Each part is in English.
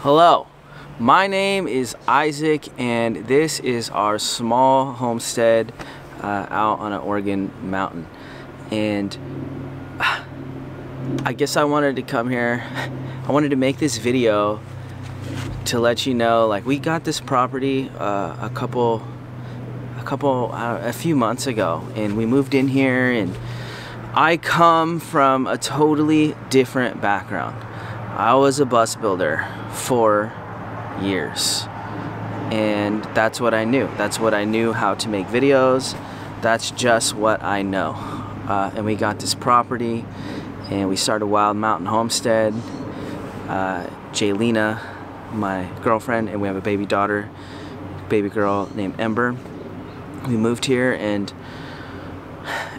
Hello, my name is Isaac and this is our small homestead out on an Oregon mountain. And I guess I wanted to come here, I wanted to make this video to let you know, like, we got this property a few months ago, and we moved in here, and I come from a totally different background. I was a bus builder for years, and that's what I knew. That's what I knew how to make videos. That's just what I know. And we got this property, and we started Wild Mountain Homestead. Jaylena, my girlfriend, and we have a baby daughter, baby girl named Ember. We moved here, and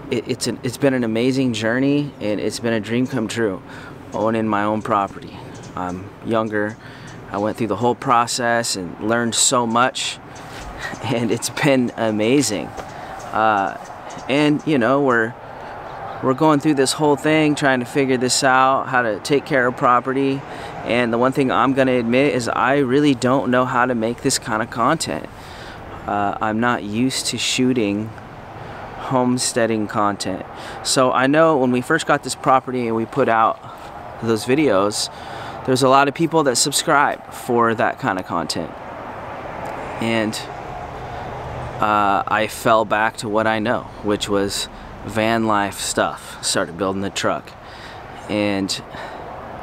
it's been an amazing journey, and it's been a dream come true, owning my own property. I'm younger. I went through the whole process and learned so much, and it's been amazing. And you know, we're going through this whole thing, trying to figure this out, how to take care of property. And the one thing I'm gonna admit is I really don't know how to make this kind of content. I'm not used to shooting homesteading content. So I know when we first got this property and we put out those videos, there's a lot of people that subscribe for that kind of content. And I fell back to what I know, which was van life stuff. Started building the truck, and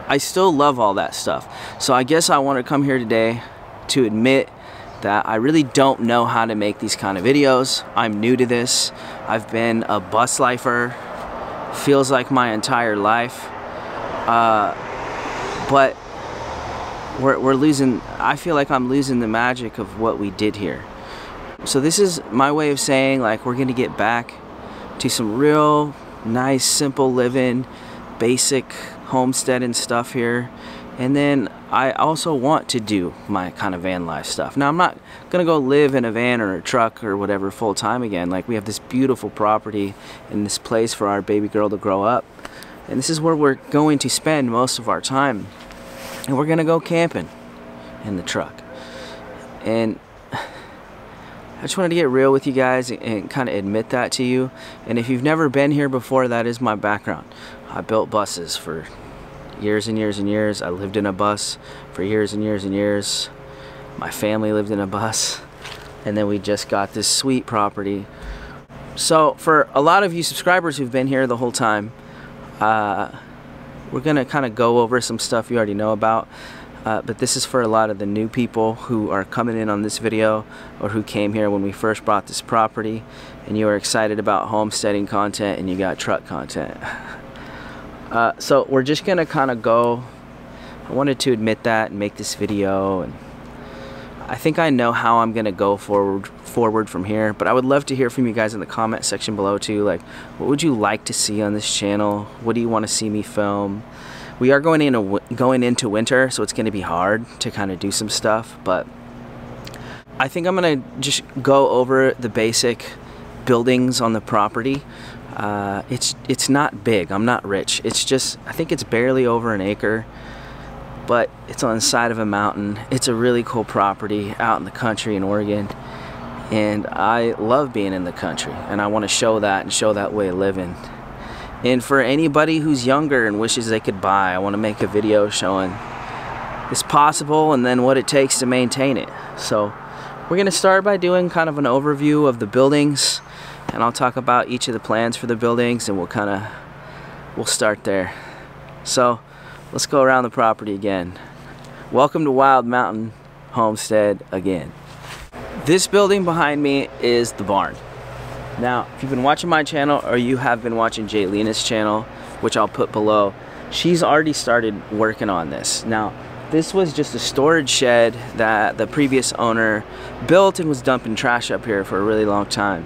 I still love all that stuff. So I guess I want to come here today to admit that I really don't know how to make these kind of videos. I'm new to this. I've been a bus lifer, feels like my entire life. But we're losing, I feel like I'm losing the magic of what we did here. So this is my way of saying, like, we're gonna get back to some real nice, simple living, basic homesteading stuff here. And then I also want to do my kind of van life stuff. Now, I'm not gonna go live in a van or a truck or whatever full time again. Like, we have this beautiful property and this place for our baby girl to grow up. And this is where we're going to spend most of our time. And we're gonna go camping in the truck. And I just wanted to get real with you guys and kind of admit that to you. And if you've never been here before, that is my background. I built buses for years and years and years. I lived in a bus for years and years and years. My family lived in a bus. And then we just got this sweet property. So for a lot of you subscribers who've been here the whole time, we're gonna kind of go over some stuff you already know about. But this is for a lot of the new people who are coming in on this video, or who came here when we first bought this property, and you are excited about homesteading content and you got truck content. So we're just gonna kind of go, I wanted to admit that and make this video, and I think I know how I'm gonna go forward from here. But I would love to hear from you guys in the comment section below too. Like, what would you like to see on this channel? What do you want to see me film? We are going into winter, so it's going to be hard to kind of do some stuff, but I think I'm going to just go over the basic buildings on the property. It's not big. I'm not rich. It's just, I think it's barely over an acre, but it's on the side of a mountain. It's a really cool property out in the country in Oregon, and I love being in the country, and I want to show that and show that way of living. And for anybody who's younger and wishes they could buy, I want to make a video showing it's possible and then what it takes to maintain it. So we're going to start by doing kind of an overview of the buildings, and I'll talk about each of the plans for the buildings, and we'll start there. So let's go around the property again. Welcome to Wild Mountain Homestead again. This building behind me is the barn. Now, if you've been watching my channel, or you have been watching Jaylena's channel, which I'll put below, she's already started working on this. Now, this was just a storage shed that the previous owner built and was dumping trash up here for a really long time.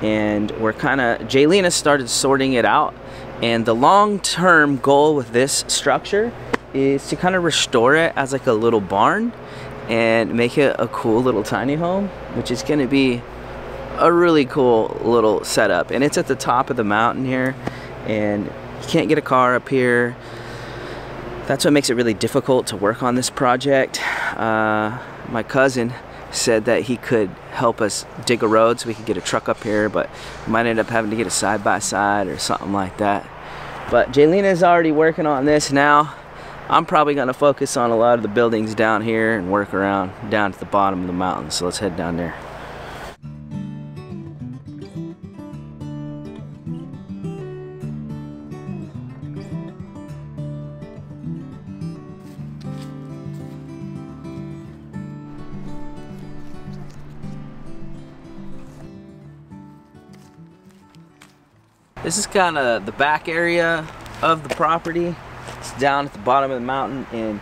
And Jaylena started sorting it out. And the long-term goal with this structure is to kind of restore it as like a little barn and make it a cool little tiny home, which is going to be a really cool little setup. And it's at the top of the mountain here, and you can't get a car up here. That's what makes it really difficult to work on this project. My cousin said that he could help us dig a road so we could get a truck up here, but we might end up having to get a side-by-side or something like that. But Jaylena is already working on this now. I'm probably going to focus on a lot of the buildings down here and work around down to the bottom of the mountain. So let's head down there. This is kind of the back area of the property. It's down at the bottom of the mountain, and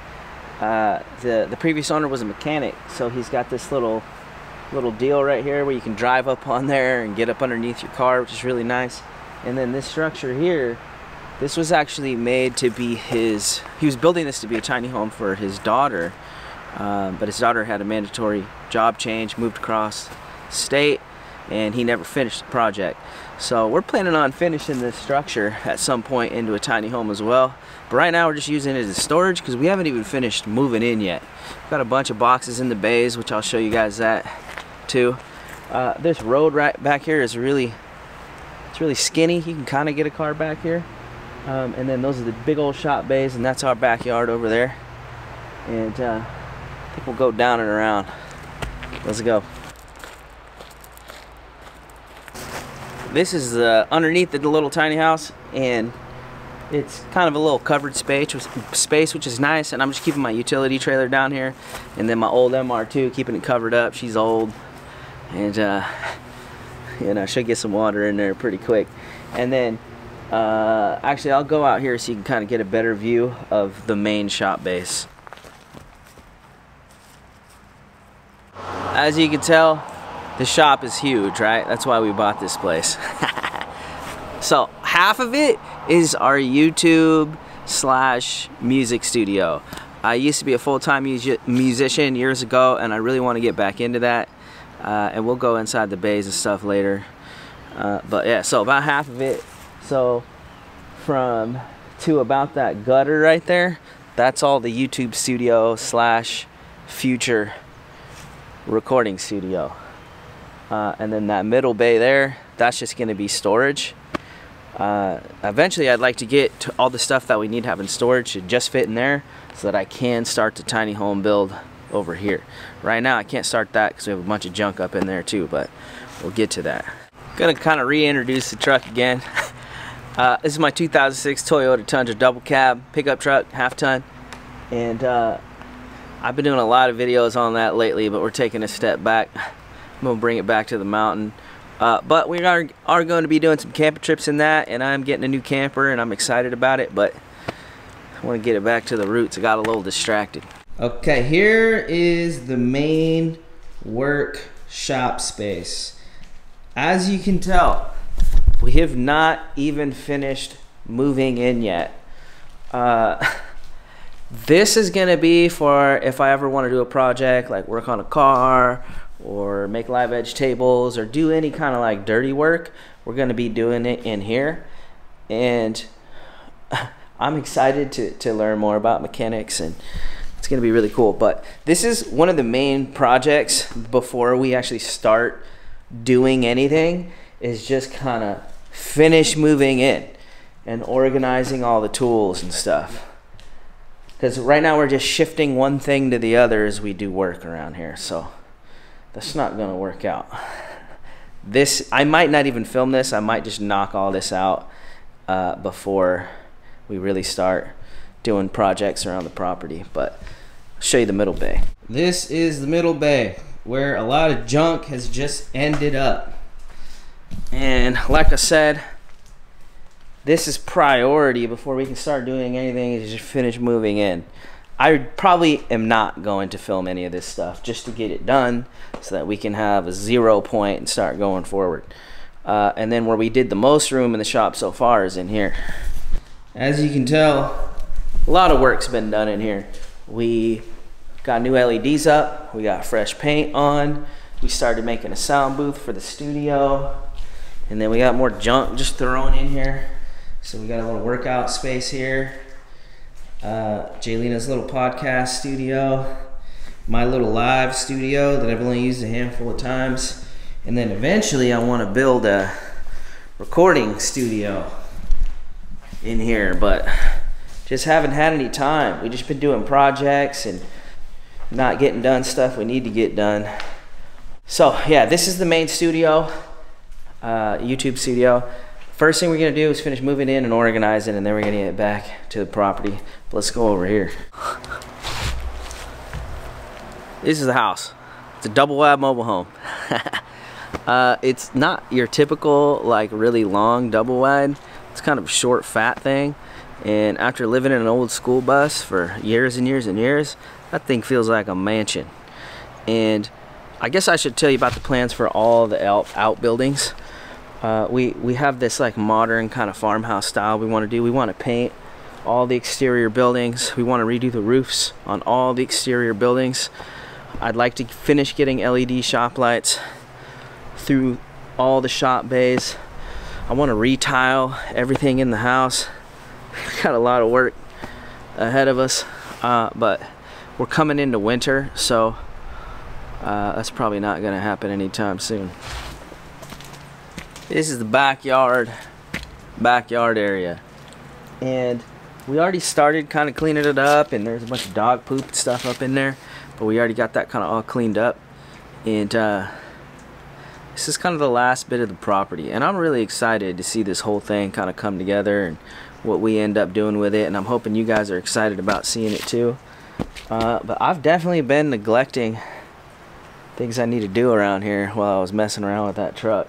the previous owner was a mechanic, so he's got this little deal right here where you can drive up on there and get up underneath your car, which is really nice. And then this structure here, this was actually made to be he was building this to be a tiny home for his daughter, but his daughter had a mandatory job change, moved across state, and he never finished the project. So we're planning on finishing this structure at some point into a tiny home as well. But right now we're just using it as storage because we haven't even finished moving in yet. We've got a bunch of boxes in the bays, which I'll show you guys that too. This road right back here is really skinny. You can kind of get a car back here. And then those are the big old shop bays, and that's our backyard over there. And I think we'll go down and around. Let's go. This is underneath the little tiny house, and it's kind of a little covered space, which is nice. And I'm just keeping my utility trailer down here, and then my old MR2, keeping it covered up. She's old, and you know, should get some water in there pretty quick. And then actually, I'll go out here so you can kind of get a better view of the main shop base. As you can tell, the shop is huge, right? That's why we bought this place. So half of it is our YouTube / music studio. I used to be a full-time musician years ago, and I really want to get back into that. And we'll go inside the bays and stuff later. But yeah, so about half of it. So to about that gutter right there, that's all the YouTube studio / future recording studio. And then that middle bay there, that's just going to be storage. Eventually I'd like to get to all the stuff that we need to have in storage to just fit in there so that I can start the tiny home build over here. Right now I can't start that because we have a bunch of junk up in there too, but we'll get to that. I'm going to kind of reintroduce the truck again. This is my 2006 Toyota Tundra double cab pickup truck, half-ton. And I've been doing a lot of videos on that lately, but we're taking a step back. I'm going to bring it back to the mountain. But we are going to be doing some camping trips in that, and I'm getting a new camper, and I'm excited about it, but I want to get it back to the roots. I got a little distracted. Okay, here is the main workshop space. As you can tell, we have not even finished moving in yet. This is going to be for if I ever want to do a project, like work on a car, or make live edge tables, or do any kind of like dirty work. We're going to be doing it in here, and I'm excited to learn more about mechanics, and it's going to be really cool. But this is one of the main projects before we actually start doing anything, is just kind of finish moving in and organizing all the tools and stuff, because right now we're just shifting one thing to the other as we do work around here. So that's not gonna work out. This, I might not even film this. I might just knock all this out before we really start doing projects around the property. But I'll show you the middle bay. This is the middle bay where a lot of junk has just ended up. And like I said, this is priority before we can start doing anything, is just finish moving in. I probably am not going to film any of this stuff just to get it done so that we can have a 0 point and start going forward. And then where we did the most room in the shop so far is in here. As you can tell, a lot of work's been done in here. We got new LEDs up, we got fresh paint on, we started making a sound booth for the studio, and then we got more junk just thrown in here. So we got a little workout space here. Jaylena's little podcast studio, my little live studio that I've only used a handful of times, and then eventually I want to build a recording studio in here, but just haven't had any time. We've just been doing projects and not getting done stuff we need to get done. So yeah, this is the main studio, YouTube studio. First thing we're gonna do is finish moving in and organizing, and then we're gonna get back to the property. But let's go over here. This is the house. It's a double wide mobile home. It's not your typical like really long double wide. It's kind of a short fat thing, and after living in an old school bus for years and years and years, that thing feels like a mansion. And I guess I should tell you about the plans for all the outbuildings. We have this like modern kind of farmhouse style we want to do. We want to paint all the exterior buildings. We want to redo the roofs on all the exterior buildings. I'd like to finish getting LED shop lights through all the shop bays. I want to retile everything in the house. We've got a lot of work ahead of us, but we're coming into winter, so that's probably not going to happen anytime soon. This is the backyard area, and we already started kind of cleaning it up, and there's a bunch of dog poop and stuff up in there, but we already got that kind of all cleaned up. And this is kind of the last bit of the property, and I'm really excited to see this whole thing kind of come together and what we end up doing with it, and I'm hoping you guys are excited about seeing it too. But I've definitely been neglecting things I need to do around here while I was messing around with that truck.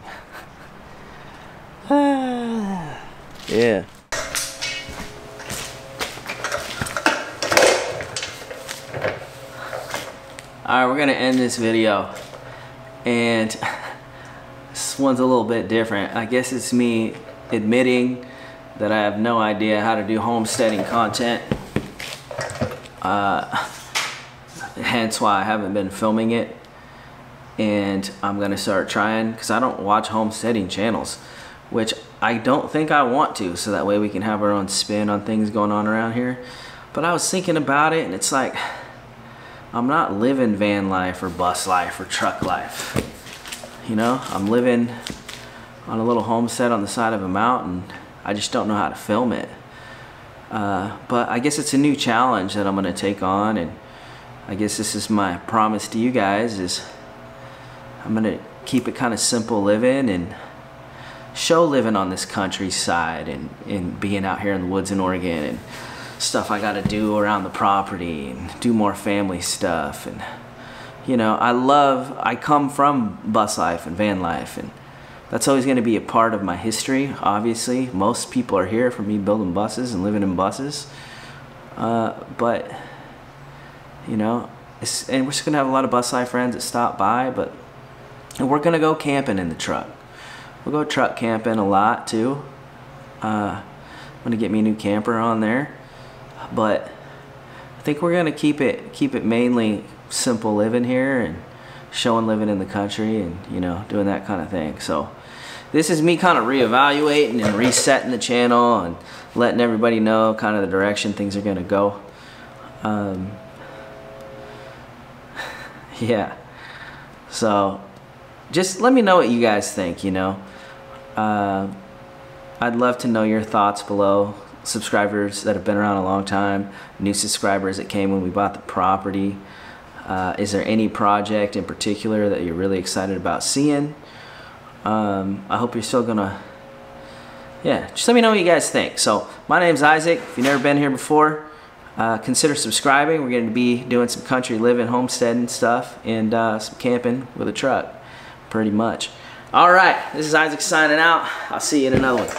Yeah. Alright, we're gonna end this video, and this one's a little bit different. I guess it's me admitting that I have no idea how to do homesteading content, hence why I haven't been filming it, and I'm gonna start trying, because I don't watch homesteading channels, which I don't think I want to, so that way we can have our own spin on things going on around here. But I was thinking about it, and it's like, I'm not living van life or bus life or truck life. You know, I'm living on a little homestead on the side of a mountain. I just don't know how to film it. But I guess it's a new challenge that I'm gonna take on, and I guess this is my promise to you guys, is I'm gonna keep it kind of simple living and show living on this countryside, and being out here in the woods in Oregon, and stuff I gotta do around the property, and do more family stuff. And you know, I come from bus life and van life, and that's always going to be a part of my history. Obviously, most people are here for me building buses and living in buses, but you know, and we're just gonna have a lot of bus life friends that stop by, and we're gonna go camping in the truck. We'll go truck camping a lot too. I'm gonna get me a new camper on there, but I think we're gonna keep it mainly simple living here, and showing living in the country, and you know, doing that kind of thing. So this is me kind of reevaluating and resetting the channel, and letting everybody know kind of the direction things are gonna go. Yeah, so just let me know what you guys think, you know. I'd love to know your thoughts below. Subscribers that have been around a long time, new subscribers that came when we bought the property. Is there any project in particular that you're really excited about seeing? I hope you're still gonna, yeah, just let me know what you guys think. So my name's Isaac. If you've never been here before, consider subscribing. We're going to be doing some country living, homesteading stuff, and some camping with a truck, pretty much. All right, this is Isaac signing out. I'll see you in another one.